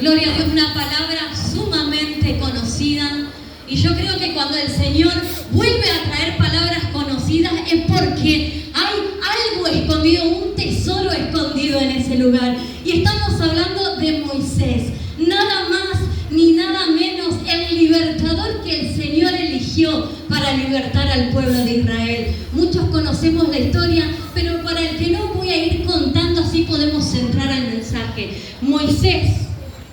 Gloria a Dios, una palabra sumamente conocida. Y yo creo que cuando el Señor vuelve a traer palabras conocidas es porque hay algo escondido, un tesoro escondido en ese lugar. Y estamos hablando de Moisés, nada más ni nada menos el libertador que el Señor eligió para libertar al pueblo de Israel. Muchos conocemos la historia, pero para el que no voy a ir contando, así podemos centrar al mensaje. Moisés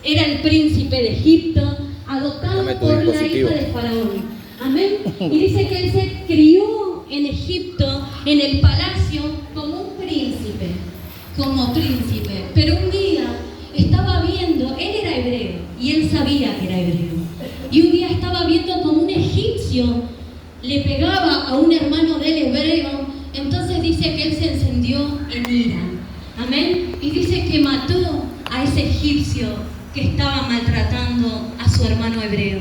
era el príncipe de Egipto, adoptado por la hija de Faraón. Amén. Y dice que él se crió en Egipto, en el palacio, como un príncipe. Como príncipe. Pero un día estaba viendo, él era hebreo, y él sabía que era hebreo. Y un día estaba viendo como un egipcio le pegaba a un hermano del hebreo. Entonces dice que él se encendió en ira. Amén. Y dice que mató a ese egipcio que estaba maltratando a su hermano hebreo.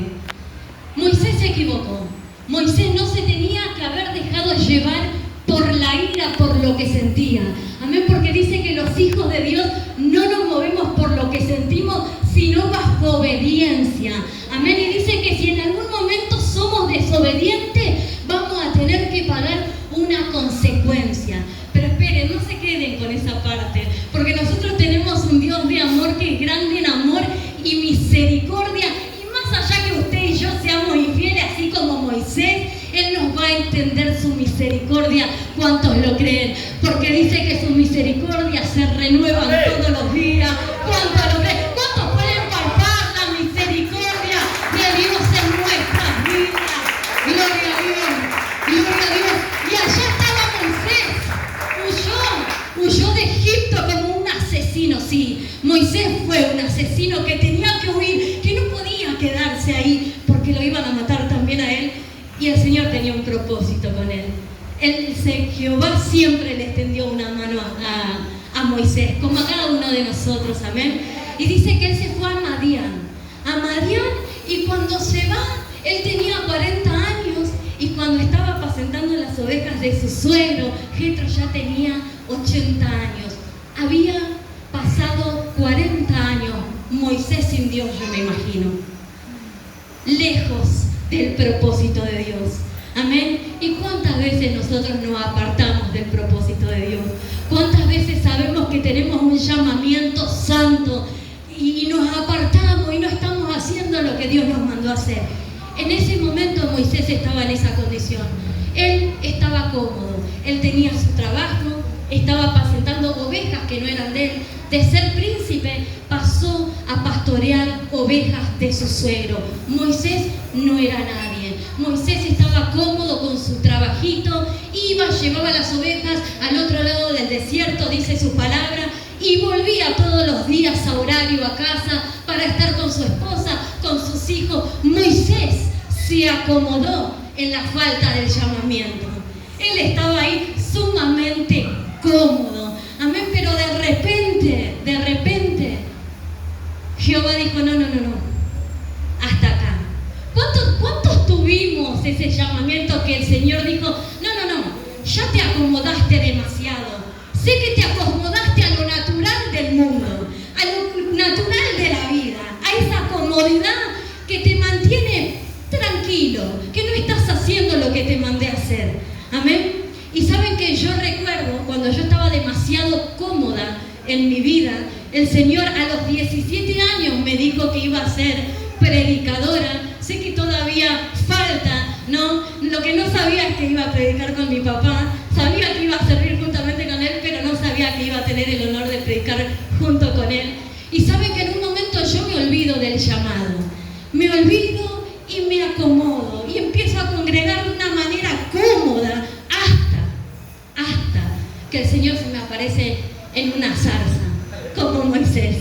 Moisés se equivocó. Moisés no se tenía que haber dejado llevar por la ira, por lo que sentía. Amén, porque dice que los hijos de Dios no nos movemos por lo que sentimos, sino bajo obediencia. Amén, y dice que si en algún momento somos desobedientes, vamos a tener que pagar una consecuencia. Pero esperen, no se queden con esa parte, porque nosotros tenemos un Dios de amor que es grande en amor y misericordia, y más allá que usted y yo seamos infieles, así como Moisés, Él nos va a extender su misericordia. ¿Cuántos lo creen? Porque dice que sus misericordias se renuevan todos los días. ¿Cuántos lo creen? ¿Cuántos pueden palpar la misericordia de Dios en nuestras vidas? Gloria a Dios, gloria a Dios. Y allá estaba Moisés, huyó de Egipto como un asesino. Sí, Moisés fue un asesino que tenía que huir, que no podía quedarse ahí porque lo iban a matar también a él. Y el Señor tenía un propósito con él. Jehová siempre le extendió una mano a Moisés, como a cada uno de nosotros, amén. Y dice que él se fue a Madián, y cuando se va, él tenía 40 años, y cuando estaba apacentando las ovejas de su suegro, Jetro ya tenía 80 años. Había pasado 40 años, Moisés sin Dios, yo me imagino, lejos del propósito de Dios. Amén. ¿Y cuántas veces nosotros nos apartamos del propósito de Dios? ¿Cuántas veces sabemos que tenemos un llamamiento santo y nos apartamos y no estamos haciendo lo que Dios nos mandó a hacer? En ese momento Moisés estaba en esa condición. Él estaba cómodo, él tenía su trabajo, estaba apacentando ovejas que no eran de él. De ser príncipe pasó a pastorear ovejas de su suegro. Moisés no era nadie. Moisés estaba cómodo con su trabajito, llevaba las ovejas al otro lado del desierto, dice su palabra, y volvía todos los días a horario a casa para estar con su esposa, con sus hijos. Moisés se acomodó en la falta del llamamiento. Él estaba ahí sumamente cómodo. Amén, pero de repente, Jehová dijo, no, hasta acá. ¿Cuántos tuvimos ese llamamiento que el Señor dijo, no, ya te acomodaste demasiado? Sé que te acomodaste a lo natural del mundo, a lo natural de la vida, a esa comodidad que te mantiene tranquilo, que no estás haciendo lo que te mandé a hacer. Amén. Y saben que yo recuerdo cuando yo estaba demasiado cómoda en mi vida, el Señor a los 17 años me dijo que iba a ser predicadora. Sé que todavía falta, ¿no? Lo que no sabía es que iba a predicar con mi papá. Sabía que iba a servir juntamente con él, pero no sabía que iba a tener el honor de predicar junto con él. Y saben que en un momento yo me olvido del llamado. Me olvido y me acomodo y empiezo a congregar de una manera cómoda hasta que el Señor se me aparece en una zarza, como Moisés.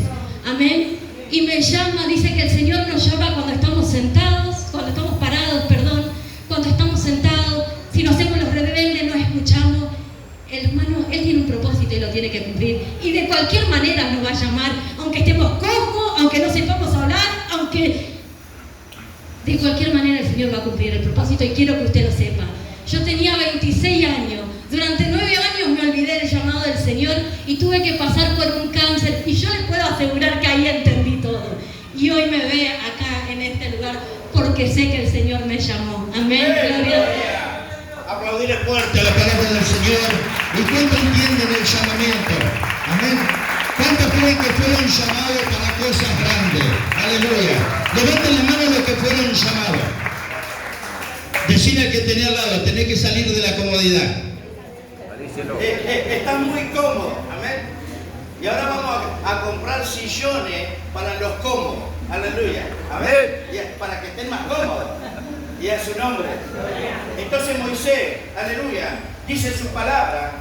Amén. Y me llama, dice que el Señor nos llama cuando estamos sentados, cuando estamos parados, cuando estamos sentados. Si nos hacemos los rebeldes, no escuchamos. Hermano, Él tiene un propósito y lo tiene que cumplir. Y de cualquier manera nos va a llamar, aunque estemos cojos, aunque no sepamos hablar, de cualquier manera el Señor va a cumplir el propósito, y quiero que usted lo sepa. Yo tenía 26 años. Durante 9 años me olvidé del llamado del Señor y tuve que pasar por un cáncer, y yo les puedo asegurar que ahí entendí todo. y hoy me ve acá en este lugar porque sé que el Señor me llamó. Amén. Gloria a Dios. Aplaudirle fuerte a la palabra del Señor. ¿Y cuántos entienden el llamamiento? Amén. ¿Cuántos creen que fueron llamados para cosas grandes? Aleluya. Levanten la mano los que fueron llamados. Decirle al que tenía al lado, tenés que salir de la comodidad. Están muy cómodos. Amén. Y ahora vamos a comprar sillones para los cómodos. Aleluya. Amén. Y para que estén más cómodos. Y a su nombre. Entonces Moisés, aleluya, dice su palabra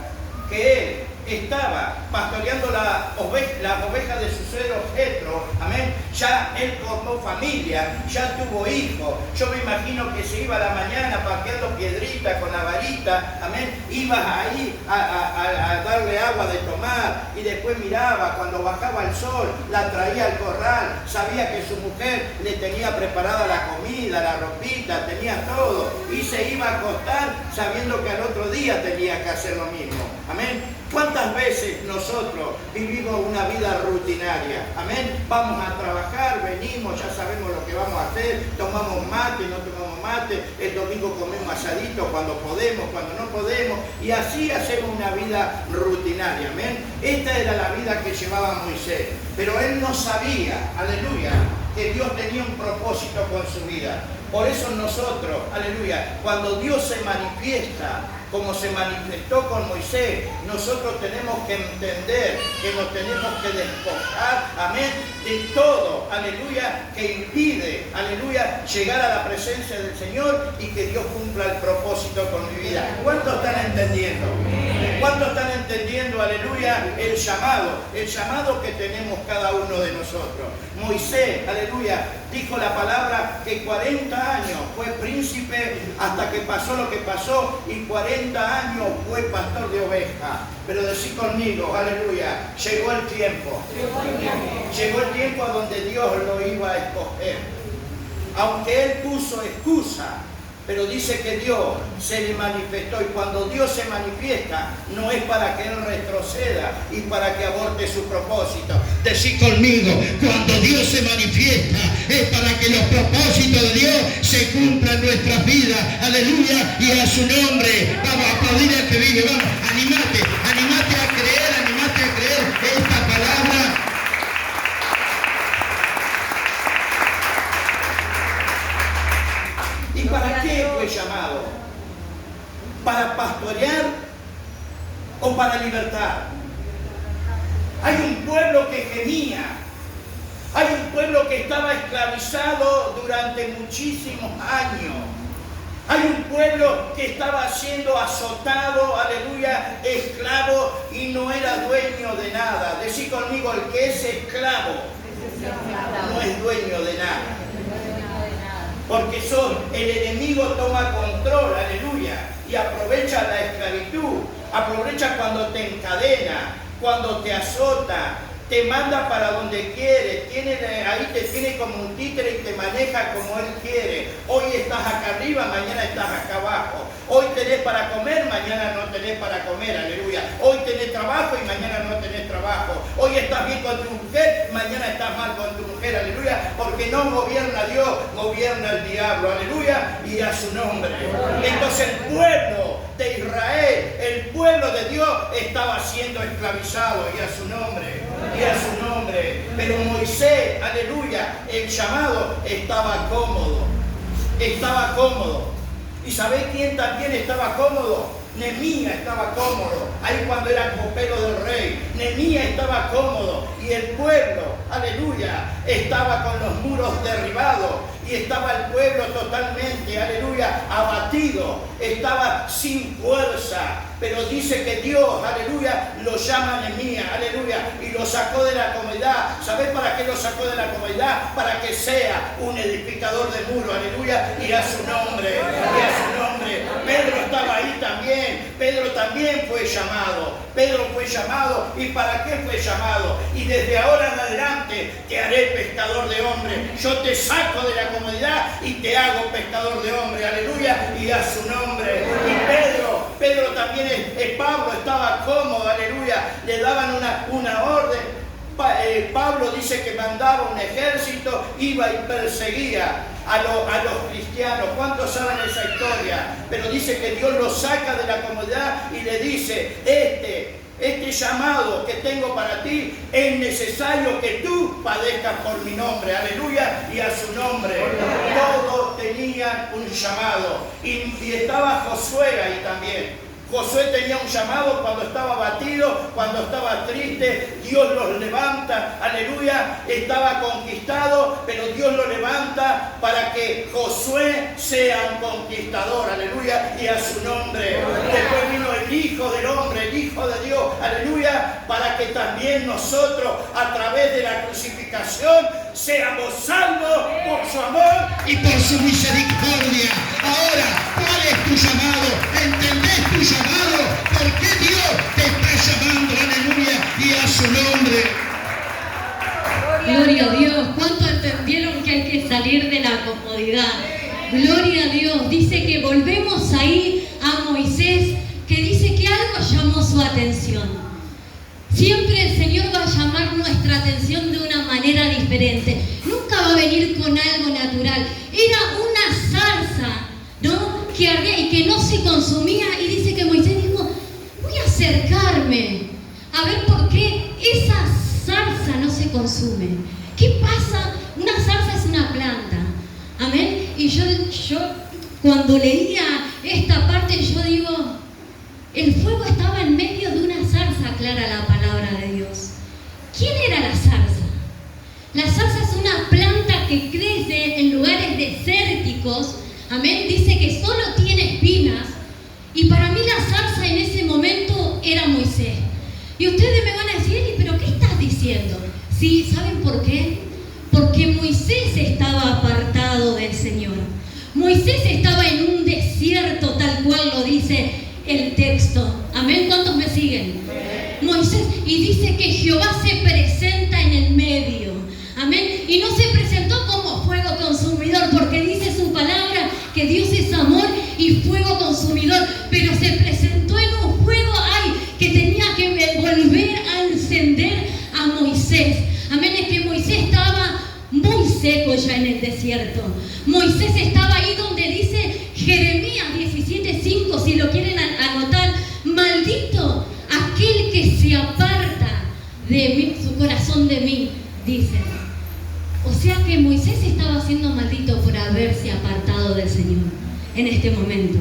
que él estaba pastoreando las ovejas de su suegro Jetro, amén. Ya él formó familia, ya tuvo hijos. Yo me imagino que se iba a la mañana paqueando piedritas con la varita, amén. Iba ahí a darle agua de tomar y después miraba cuando bajaba el sol, la traía al corral, sabía que su mujer le tenía preparada la comida, la ropita, tenía todo y se iba a acostar sabiendo que al otro día tenía que hacer lo mismo, amén. ¿Cuántas veces nosotros vivimos una vida rutinaria? Amén. Vamos a trabajar, venimos, ya sabemos lo que vamos a hacer, tomamos mate, no tomamos mate, el domingo comemos asadito cuando podemos, cuando no podemos, y así hacemos una vida rutinaria. Amén. Esta era la vida que llevaba Moisés, pero él no sabía, aleluya, que Dios tenía un propósito con su vida. Por eso nosotros, aleluya, cuando Dios se manifiesta, como se manifestó con Moisés, nosotros tenemos que entender que nos tenemos que despojar, amén, de todo, aleluya, que impide, aleluya, llegar a la presencia del Señor y que Dios cumpla el propósito con mi vida. ¿Cuántos están entendiendo? ¿Cuántos están entendiendo, aleluya, el llamado que tenemos cada uno de nosotros? Moisés, aleluya, dijo la palabra que 40 años fue príncipe hasta que pasó lo que pasó y 40 años fue pastor de ovejas. Pero decí conmigo, aleluya, llegó el tiempo. Llegó el tiempo a donde Dios lo iba a escoger. Aunque él puso excusa, pero dice que Dios se le manifestó y cuando Dios se manifiesta no es para que él retroceda y para que aborte su propósito. Decí conmigo, cuando Dios se manifiesta es para que los propósitos de Dios se cumplan en nuestras vidas. Aleluya, y a su nombre. Vamos a aplaudir al que vive, vamos, animate a creer esta palabra. ¿Y para qué fue llamado? ¿Para pastorear o para libertar? Hay un pueblo que gemía, hay un pueblo que estaba esclavizado durante muchísimos años. Hay un pueblo que estaba siendo azotado, aleluya, esclavo y no era dueño de nada. Decí conmigo, el que es esclavo no es dueño de nada. Porque el enemigo toma control, aleluya, y aprovecha la esclavitud, aprovecha cuando te encadena, cuando te azota, te manda para donde quiere, ahí te tiene como un títere y te maneja como él quiere. Hoy estás acá arriba, mañana estás acá abajo. Hoy tenés para comer, mañana no tenés para comer, aleluya. Hoy tenés trabajo y mañana no tenés trabajo. Hoy estás bien con tu mujer, mañana estás mal con tu mujer, aleluya. Porque no gobierna Dios, gobierna el diablo, aleluya, y a su nombre. Entonces el pueblo de Israel, el pueblo de Dios estaba siendo esclavizado y a su nombre. Y a su nombre. Pero Moisés, aleluya, el llamado estaba cómodo. Estaba cómodo. ¿Y sabés quién también estaba cómodo? Nehemías estaba cómodo. Ahí cuando era copero del rey. Nehemías estaba cómodo. Y el pueblo, aleluya, estaba con los muros derribados. Y estaba el pueblo totalmente, aleluya, abatido. Estaba sin fuerza. Pero dice que Dios, aleluya, lo llama Nehemías, aleluya, y lo sacó de la comodidad. ¿Sabes para qué lo sacó de la comodidad? Para que sea un edificador de muros, aleluya, y a su nombre, y a su nombre. Pedro estaba ahí también, Pedro también fue llamado. Pedro fue llamado, ¿y para qué fue llamado? Y desde ahora en adelante te haré pescador de hombres. Yo te saco de la comodidad y te hago pescador de hombres, aleluya, y a su nombre. Y Pedro también, Pablo estaba cómodo, aleluya, le daban una orden. Pablo dice que mandaba un ejército, iba y perseguía a los cristianos. ¿Cuántos saben esa historia? Pero dice que Dios los saca de la comodidad y le dice, este llamado que tengo para ti es necesario que tú padezcas por mi nombre, aleluya, y a su nombre. Todos tenían un llamado y estaba Josué ahí también. Josué tenía un llamado cuando estaba abatido, cuando estaba triste, Dios los levanta, aleluya, estaba conquistado, pero Dios lo levanta para que Josué sea un conquistador, aleluya, y a su nombre. Después vino el Hijo del Hombre, el Hijo de Dios, aleluya, para que también nosotros, a través de la crucificación, seamos salvos por su amor y por su misericordia. Ahora, ¿cuál es tu llamado? ¿Entendés tu llamado? ¿Por qué Dios te está llamando? Aleluya, y a su nombre. Gloria a Dios. ¿Cuánto entendieron que hay que salir de la comodidad? Gloria a Dios. Dice que volvemos ahí a Moisés, que dice que algo llamó su atención. Siempre el Señor va a llamar nuestra atención de una manera diferente. Nunca va a venir con algo natural. Era una zarza, ¿no?, que ardía y que no se consumía. Y dice que Moisés dijo, voy a acercarme a ver por qué esa zarza no se consume. ¿Qué pasa? Una zarza es una planta. Amén. Y yo cuando leía esta parte, yo digo, el fuego estaba en medio de una zarza, aclara la palabra de Dios. ¿Quién era la zarza? La zarza es una planta que crece en lugares desérticos. Amén. Dice que solo tiene espinas. Y para mí la zarza en ese momento era Moisés. Y ustedes me van a decir, ¿pero qué estás diciendo? Sí, ¿saben por qué? Porque Moisés estaba apartado del Señor. Moisés estaba en un desierto, tal cual lo dice el texto. Amén. ¿Cuántos me siguen? Moisés, y dice que Jehová se presenta en el medio. Amén. Y no se presentó como fuego consumidor, porque dice su palabra que Dios es amor y fuego consumidor, pero se presentó en un fuego que tenía que volver a encender a Moisés. Amén. Es que Moisés estaba muy seco ya en el desierto. Moisés estaba ahí donde dice Jeremías 17:5, si lo quieren anotar, maldito aquel que se aparta de mí, su corazón de mí, dice. O sea que Moisés estaba siendo maldito por haberse apartado del Señor en este momento.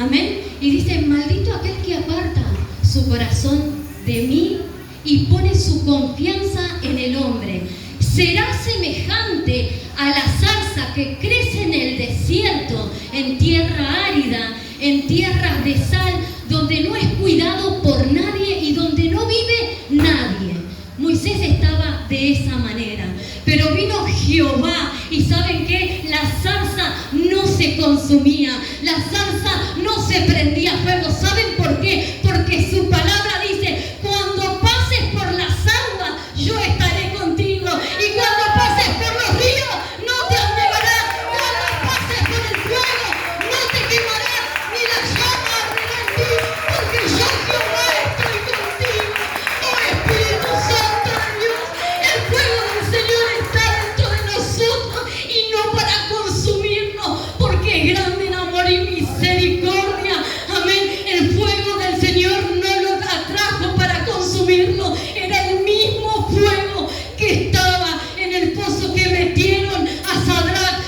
Amén. Y dice, maldito aquel que aparta su corazón de mí y pone su confianza en el hombre. Será semejante a la zarza que crece en el desierto, en tierra árida, en tierras de sal, donde no es cuidado por nadie y donde no vive nadie. Moisés estaba de esa manera. Pero vino Jehová y ¿saben qué? La zarza no se consumía, la zarza no se prendía fuego. ¿Saben por qué? Porque su palabra dice, cuando pases por las aguas, yo estaré contigo. Y cuando pases por los ríos, no te anegará. Cuando pases por el fuego, no te quemará, ni la llama arderá en ti, porque yo Jehová estoy contigo. Oh Espíritu Santo de Dios, el fuego del Señor está dentro de nosotros y no para consumirnos, porque es grande en amor y misericordia. Amén. El fuego del Señor no lo atrajo para consumirlo, era el mismo fuego que estaba en el pozo que metieron a Sadrach,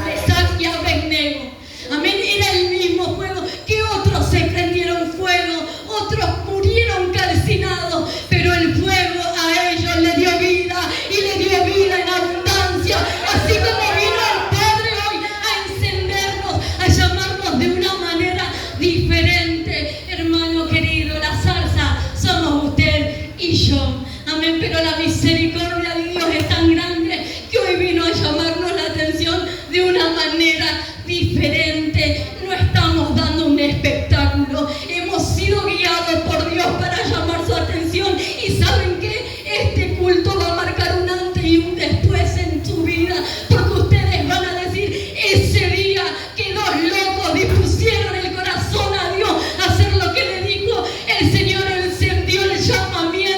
Mesach y Abednego. Amén. Era el mismo fuego que otros se prendieron fuego, otros murieron calcinados, pero el fuego a ellos le dio vida y le dio vida en abundancia, así como vino el Padre hoy a encendernos, a llamarnos de una manera diferente. Hermano querido, la zarza somos usted y yo. Amén. Pero la misericordia de Dios es tan grande que hoy vino a llamarnos la atención de una manera diferente. No estamos dando un espectáculo, hemos sido guiados por Dios para llamar su atención. Y ¿saben qué? Este culto va a marcar un antes y un después en tu vida, porque ustedes van a decir, ese día que dos locos dispusieron el corazón a Dios a hacer lo que le dijo, el Señor encendió el llamamiento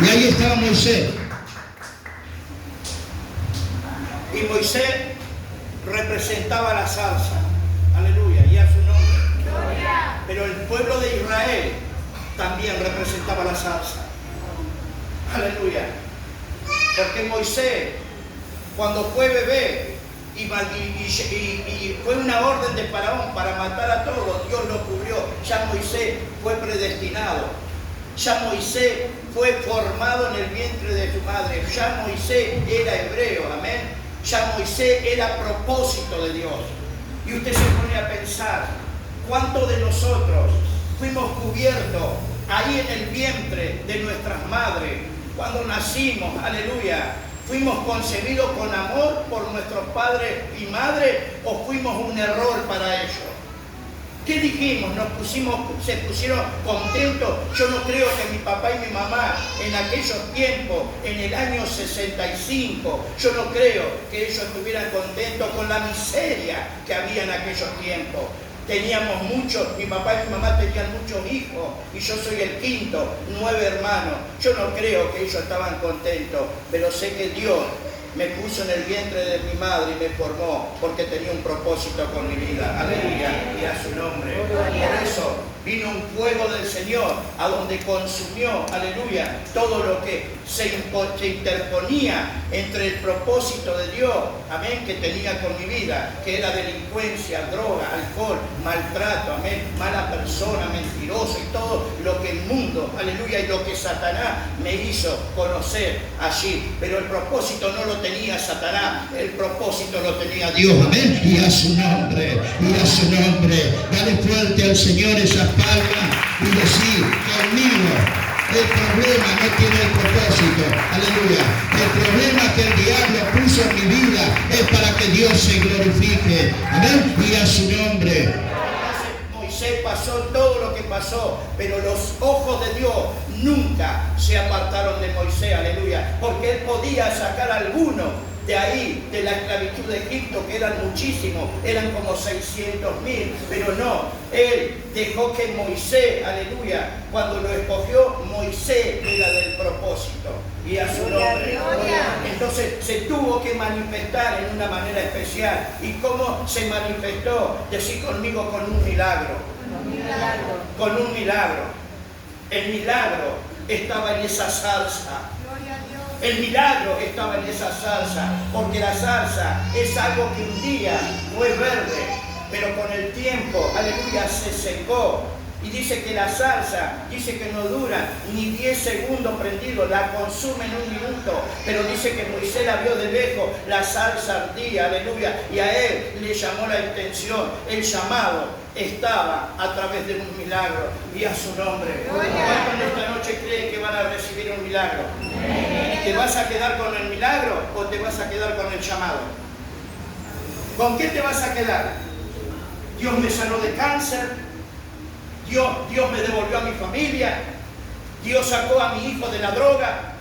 Y ahí estaba Moisés. Y Moisés representaba la zarza. Aleluya, y a su nombre. Gloria. Pero el pueblo de Israel también representaba la zarza. Aleluya. Porque Moisés, cuando fue bebé y fue una orden de Faraón para matar a todos, Dios lo cubrió. Ya Moisés fue predestinado. Ya Moisés fue formado en el vientre de su madre. Ya Moisés era hebreo, amén. Ya Moisés era propósito de Dios. Y usted se pone a pensar, ¿cuántos de nosotros fuimos cubiertos ahí en el vientre de nuestras madres? Cuando nacimos, aleluya, ¿fuimos concebidos con amor por nuestros padres y madres o fuimos un error para ellos? ¿Qué dijimos? Se pusieron contentos. Yo no creo que mi papá y mi mamá en aquellos tiempos, en el año 65, yo no creo que ellos estuvieran contentos con la miseria que había en aquellos tiempos. Teníamos muchos, mi papá y mi mamá tenían muchos hijos y yo soy el quinto, 9 hermanos. Yo no creo que ellos estaban contentos, pero sé que Dios me puso en el vientre de mi madre y me formó porque tenía un propósito con mi vida. Aleluya, y a su nombre. Por eso vino un fuego del Señor a donde consumió, aleluya, todo lo que se interponía entre el propósito de Dios, amén, que tenía con mi vida, que era delincuencia, droga, alcohol, maltrato, amén, mala persona, mentiroso y todo lo que el mundo, aleluya, y lo que Satanás me hizo conocer allí. Pero el propósito no lo tenía Satanás, el propósito lo tenía Dios, amén, Y a su nombre, y a su nombre. Dale fuerte al Señor esas palmas y decir conmigo. El problema no tiene el propósito, aleluya. El problema que el diablo puso en mi vida es para que Dios se glorifique, amén, y a su nombre. Moisés pasó todo lo que pasó, pero los ojos de Dios nunca se apartaron de Moisés, aleluya, porque él podía sacar a alguno de ahí, de la esclavitud de Egipto, que eran muchísimos, eran como 600.000, pero no, él dejó que Moisés, aleluya, cuando lo escogió, Moisés era del propósito, y a su nombre. Entonces se tuvo que manifestar en una manera especial. ¿Y cómo se manifestó? Decir conmigo, con un milagro. Con un milagro. El milagro estaba en esa salsa. El milagro estaba en esa salsa, porque la salsa es algo que un día fue verde, pero con el tiempo, aleluya, se secó. Y dice que la salsa, dice que no dura ni 10 segundos prendido, la consume en un minuto. Pero dice que Moisés la vio de lejos, la salsa ardía, aleluya, y a él le llamó la atención, el llamado estaba a través de un milagro, y a su nombre. ¿Cuántos en esta noche creen que van a recibir un milagro? ¿Te vas a quedar con el milagro o te vas a quedar con el llamado? ¿Con qué te vas a quedar? Dios me sanó de cáncer, Dios me devolvió a mi familia, Dios sacó a mi hijo de la droga,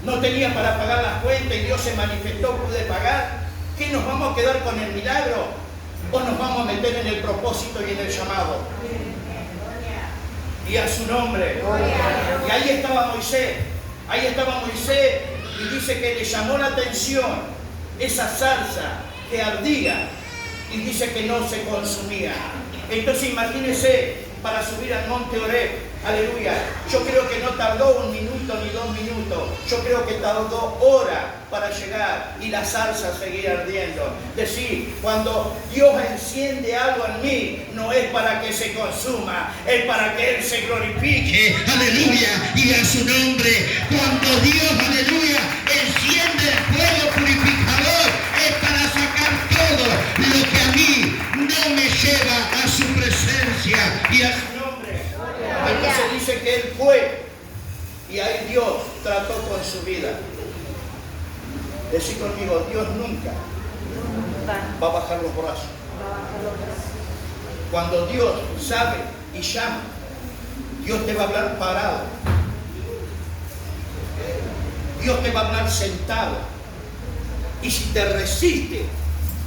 no tenía para pagar las cuentas y Dios se manifestó, pude pagar. ¿Qué, nos vamos a quedar con el milagro o nos vamos a meter en el propósito y en el llamado? Y a su nombre. Y ahí estaba Moisés, y dice que le llamó la atención esa salsa que ardía y dice que no se consumía. Entonces imagínense, para subir al monte Oreb, aleluya, yo creo que no tardó 1 minuto ni 2 minutos, yo creo que tardó horas para llegar y la salsa seguía ardiendo. Decir, cuando Dios enciende algo en mí, no es para que se consuma, es para que Él se glorifique, Aleluya, y a su nombre. Cuando Dios, aleluya, enciende el fuego purificador, es para sacar todo lo que a mí no me lleva a su presencia y a su nombre. Entonces dice que él fue y ahí Dios trató con su vida. Decir conmigo, Dios nunca va a bajar los brazos. Cuando Dios sabe y llama, Dios te va a hablar parado. Dios te va a hablar sentado. Y si te resiste,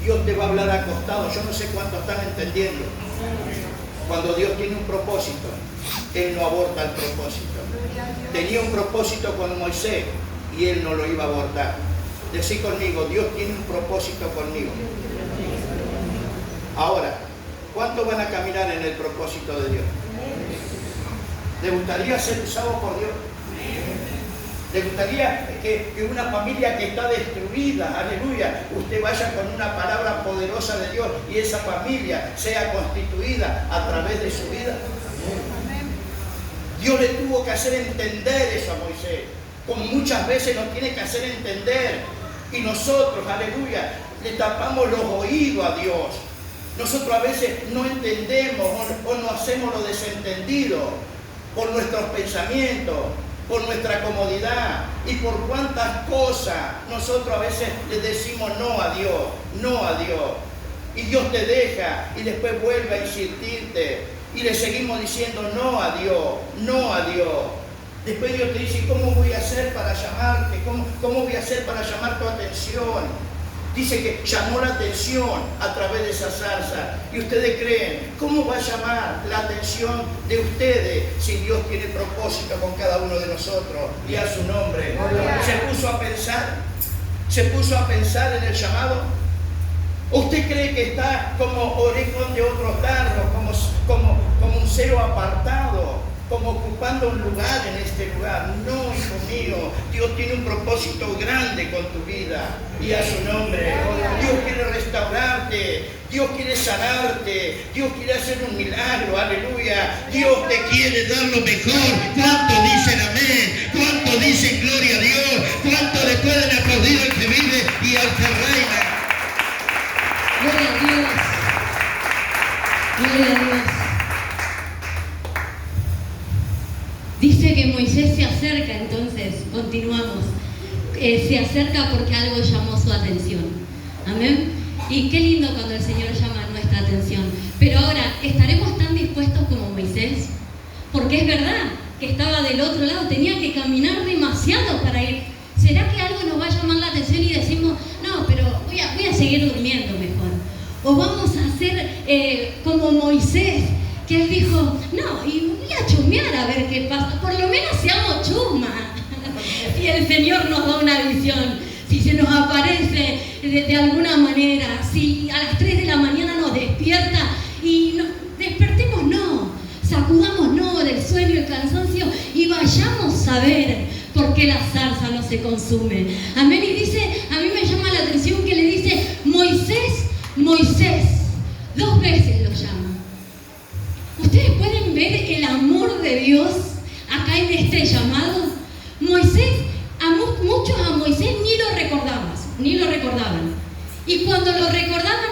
Dios te va a hablar acostado. Yo no sé cuánto están entendiendo. Cuando Dios tiene un propósito, Él no aborta el propósito. Tenía un propósito con Moisés y Él no lo iba a abortar. Decí conmigo, Dios tiene un propósito conmigo. Ahora, ¿cuántos van a caminar en el propósito de Dios? ¿Le gustaría ser usado por Dios? ¿Le gustaría que una familia que está destruida, aleluya, usted vaya con una palabra poderosa de Dios y esa familia sea constituida a través de su vida? Dios le tuvo que hacer entender eso a Moisés, como muchas veces nos tiene que hacer entender. Y nosotros, aleluya, le tapamos los oídos a Dios. Nosotros a veces no entendemos o no hacemos lo desentendido por nuestros pensamientos, por nuestra comodidad y por cuántas cosas nosotros a veces le decimos no a Dios, no a Dios. Y Dios te deja y después vuelve a insistirte y le seguimos diciendo no a Dios, no a Dios. Después Dios te dice, ¿cómo voy a hacer para llamarte? ¿Cómo voy a hacer para llamar tu atención? Dice que llamó la atención a través de esa zarza. Y ustedes creen, ¿cómo va a llamar la atención de ustedes si Dios tiene propósito con cada uno de nosotros? Y a su nombre. Se puso a pensar en el llamado. ¿Usted cree que está como orejón de otros dardos, como un cero apartado, como ocupando un lugar en este lugar? No, hijo mío, Dios tiene un propósito grande con tu vida y a su nombre. Dios quiere restaurarte, Dios quiere sanarte, Dios quiere hacer un milagro, aleluya. Dios te quiere dar lo mejor. ¿Cuántos dicen amén? ¿Cuántos dicen gloria a Dios? ¿Cuántos le pueden aplaudir al que vive y al que reina? Gloria a Dios. Gloria a Dios. Dice que Moisés se acerca, entonces, continuamos. Se acerca porque algo llamó su atención. Amén. Y qué lindo cuando el Señor llama nuestra atención. Pero ahora, ¿estaremos tan dispuestos como Moisés? Porque es verdad que estaba del otro lado, tenía que caminar demasiado para ir. ¿Será que algo nos va a llamar la atención y decimos, no, pero voy a seguir durmiendo mejor? O vamos a hacer como Moisés, que él dijo, no, y voy a chusmear a ver qué pasa, por lo menos seamos chusmas. Y el Señor nos da una visión, si se nos aparece de alguna manera, si a las 3 de la mañana nos despierta y despertemos, no, sacudamos no del sueño y el cansancio y vayamos a ver por qué la zarza no se consume. Amén. Y dice, a mí me llama la atención que le dice, Moisés, Moisés, 2 veces lo llama. Ustedes pueden ver el amor de Dios acá en este llamado. Moisés, muchos a Moisés ni lo recordaban. Y cuando lo recordaban,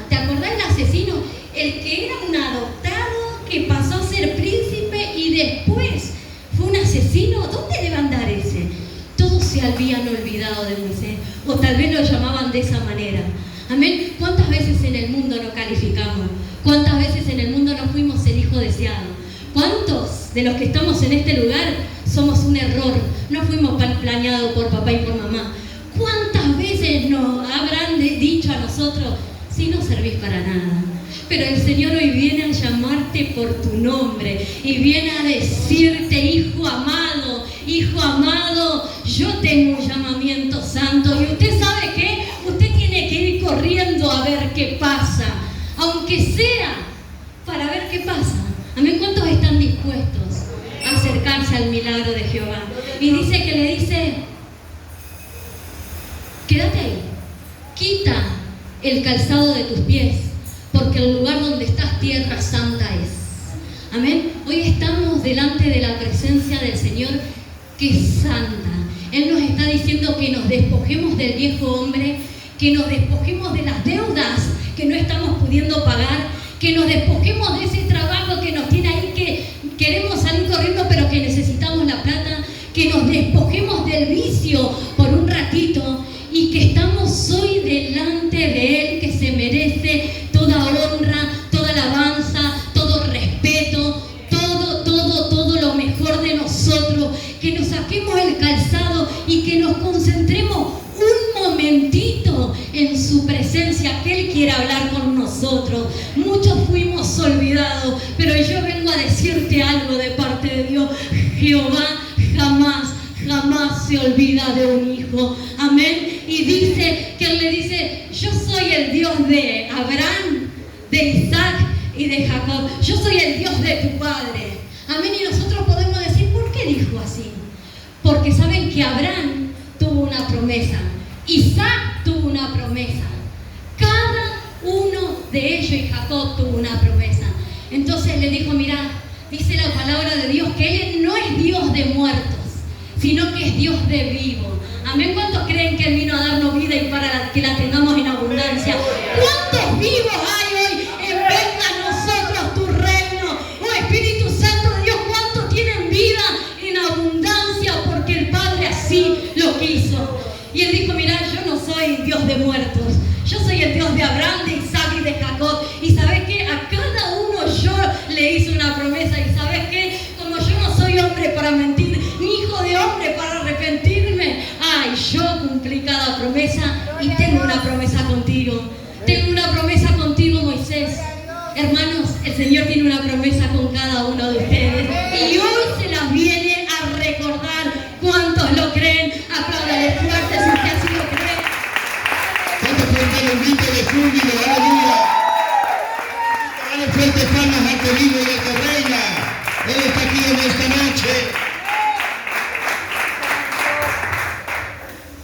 ¿te acordás del asesino? El que era un adoptado, que pasó a ser príncipe y después fue un asesino. ¿Dónde debe andar ese? Todos se habían olvidado de Moisés, o tal vez lo llamaban de esa manera. Amén. ¿Cuántas veces en el mundo no calificamos? ¿Cuántas veces en el mundo no fuimos el hijo deseado? ¿Cuántos de los que estamos en este lugar somos un error? No fuimos planeados por papá y por mamá. ¿Cuántas veces nos habrán dicho a nosotros, si no servís para nada? Pero el Señor hoy viene a llamarte por tu nombre y viene a decirte, hijo amado, yo tengo un llamamiento santo. Y usted sabe qué, usted tiene que ir corriendo a ver qué pasa, aunque sea para ver qué pasa. Amén. ¿Cuántos están dispuestos a acercarse al milagro de Jehová? Y dice que le dice, quédate ahí, quita el calzado de tus pies, porque el lugar donde estás tierra santa es. Amén. Hoy estamos delante de la presencia del Señor, que es santa. Él nos está diciendo que nos despojemos del viejo hombre, que nos despojemos de las deudas que no estamos pudiendo pagar, que nos despojemos de ese trabajo que nos tiene ahí, que queremos salir corriendo pero que necesitamos la plata, que nos despojemos del vicio por un ratito y que estamos hoy delante de Él, que se merece toda honra, toda alabanza, todo respeto, todo lo mejor de nosotros, que nos saquemos el calzado y que nos concentremos un momentito en su presencia, que Él quiere hablar con nosotros. Muchos fuimos olvidados, Jehová jamás se olvida de un hijo. Amén. Y dice que Él le dice: yo soy el Dios de Abraham, de Isaac y de Jacob. Yo soy el Dios de tu padre. Amén. Y nosotros podemos decir: ¿por qué dijo así? Porque saben que Abraham tuvo una promesa, Isaac tuvo una promesa, cada uno de ellos, y Jacob tuvo una promesa. Entonces le dijo: mira, dice la palabra de Dios que Él no es Dios de muertos, sino que es Dios de vivos. Amén. ¿Cuántos creen que Él vino a darnos vida y para que la tengamos en abundancia? ¿Cuántos vivos hay hoy en venga a nosotros tu reino? Oh Espíritu Santo de Dios, ¿cuántos tienen vida en abundancia? Porque el Padre así lo quiso. Y Él dijo: mira, yo no soy Dios de muertos, yo soy el Dios de Abraham, de Isaac y de Jacob. Y ¿sabes qué? A cada uno yo le hice una promesa. Y ¿sabes qué? Como yo no soy hombre para mentir, ni hijo de hombre para arrepentirme, yo cumplí cada promesa y tengo una promesa contigo. Tengo una promesa contigo, Moisés. Hermanos, el Señor tiene una promesa con cada uno de ustedes. Y hoy se las viene a recordar. ¿Cuántos lo creen? Apláudale fuerte si usted así lo cree. ¿Cuántos fuertes un grito de júbilo? ¡Aleluya! Dale fuertes palmas al que vive y al que reina. Él está aquí en esta noche.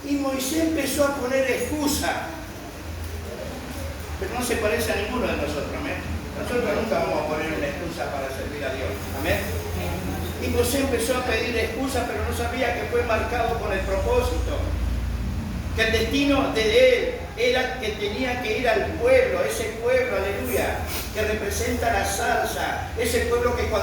Y Moisés empezó a poner excusa, pero no se parece a ninguno de nosotros, amén. Nosotros nunca vamos a poner una excusa para servir a Dios, amén. Y Moisés empezó a pedir excusa, pero no sabía que fue marcado con el propósito, que el destino de él era que tenía que ir al pueblo, ese pueblo, aleluya, que representa la zarza, ese pueblo que cuando